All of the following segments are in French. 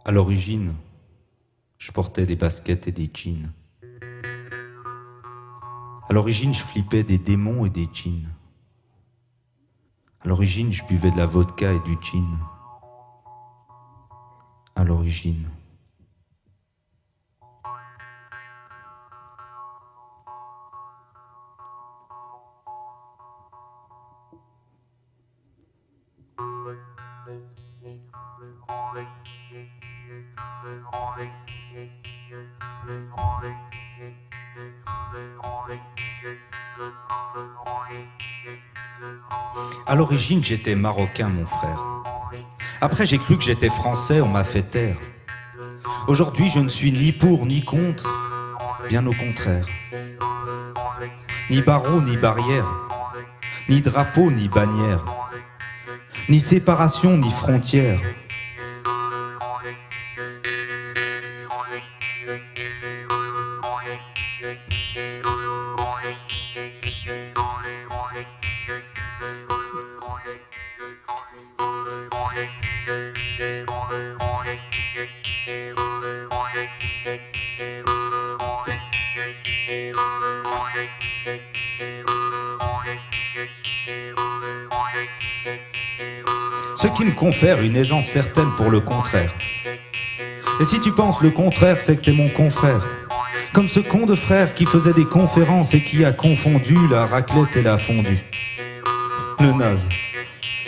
À l'origine, je portais des baskets et des jeans. À l'origine, je flippais des démons et des djinns. À l'origine, je buvais de la vodka et du gin. À l'origine. À l'origine, j'étais marocain, mon frère. Après, j'ai cru que j'étais français, on m'a fait taire. Aujourd'hui, je ne suis ni pour ni contre, bien au contraire. Ni barreau, ni barrière, ni drapeau, ni bannière, ni séparation, ni frontière. Ce qui me confère une aisance certaine pour le contraire. Et si tu penses le contraire, c'est que t'es mon confrère. Comme ce con de frère qui faisait des conférences et qui a confondu la raclette et la fondue. Le naze,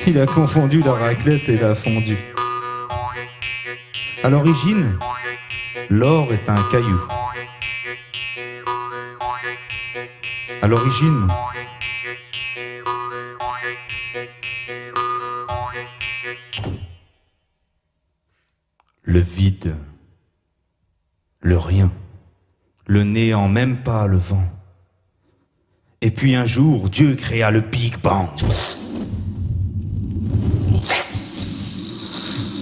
il a confondu la raclette et la fondue. À l'origine, l'or est un caillou. À l'origine, le vide, le rien, le néant, même pas le vent. Et puis un jour, Dieu créa le Big Bang,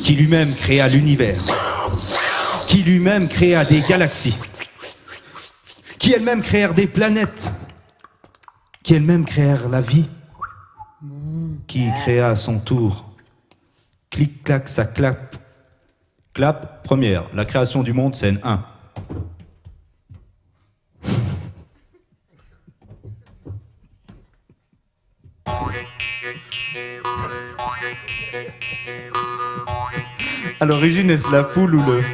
qui lui-même créa l'univers, qui lui-même créa des galaxies, qui elles-mêmes créèrent des planètes, qui elles-mêmes créèrent la vie, qui créa à son tour, clic-clac, ça clap. Clap, première, la création du monde, scène 1. À l'origine, est-ce la poule ou le...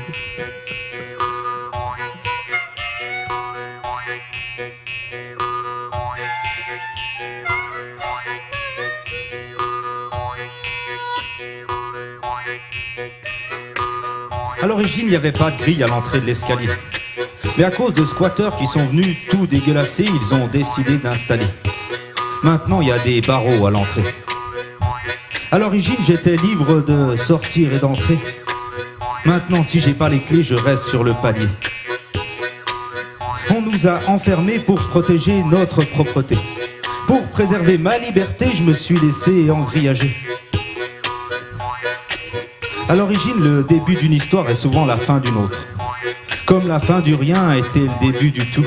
À l'origine, il n'y avait pas de grille à l'entrée de l'escalier. Mais à cause de squatteurs qui sont venus tout dégueulasser, ils ont décidé d'installer. Maintenant, il y a des barreaux à l'entrée. À l'origine, j'étais libre de sortir et d'entrer. Maintenant, si j'ai pas les clés, je reste sur le palier. On nous a enfermés pour protéger notre propreté. Pour préserver ma liberté, je me suis laissé engrillager. À l'origine, le début d'une histoire est souvent la fin d'une autre. Comme la fin du rien était le début du tout.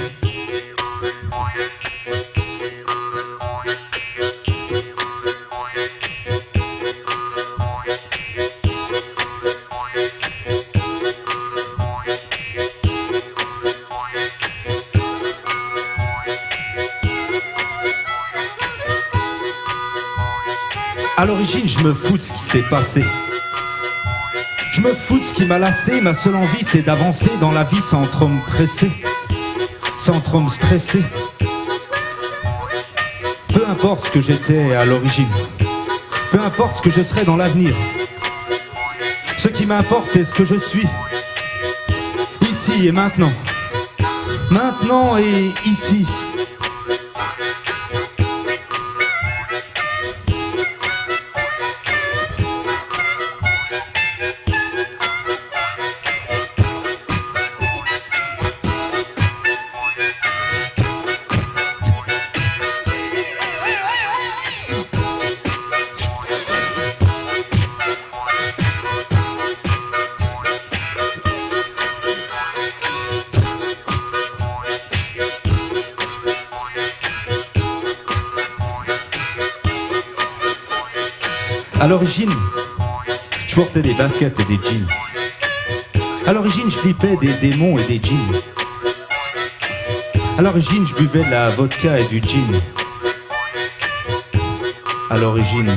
À l'origine, je me fous de ce qui s'est passé. Je me fous de ce qui m'a lassé, ma seule envie c'est d'avancer dans la vie sans trop me presser, sans trop me stresser. Peu importe ce que j'étais à l'origine, peu importe ce que je serai dans l'avenir. Ce qui m'importe c'est ce que je suis, ici et maintenant. Maintenant et ici. À l'origine, je portais des baskets et des jeans. À l'origine, je flippais des démons et des djinns. À l'origine, je buvais de la vodka et du gin. À l'origine,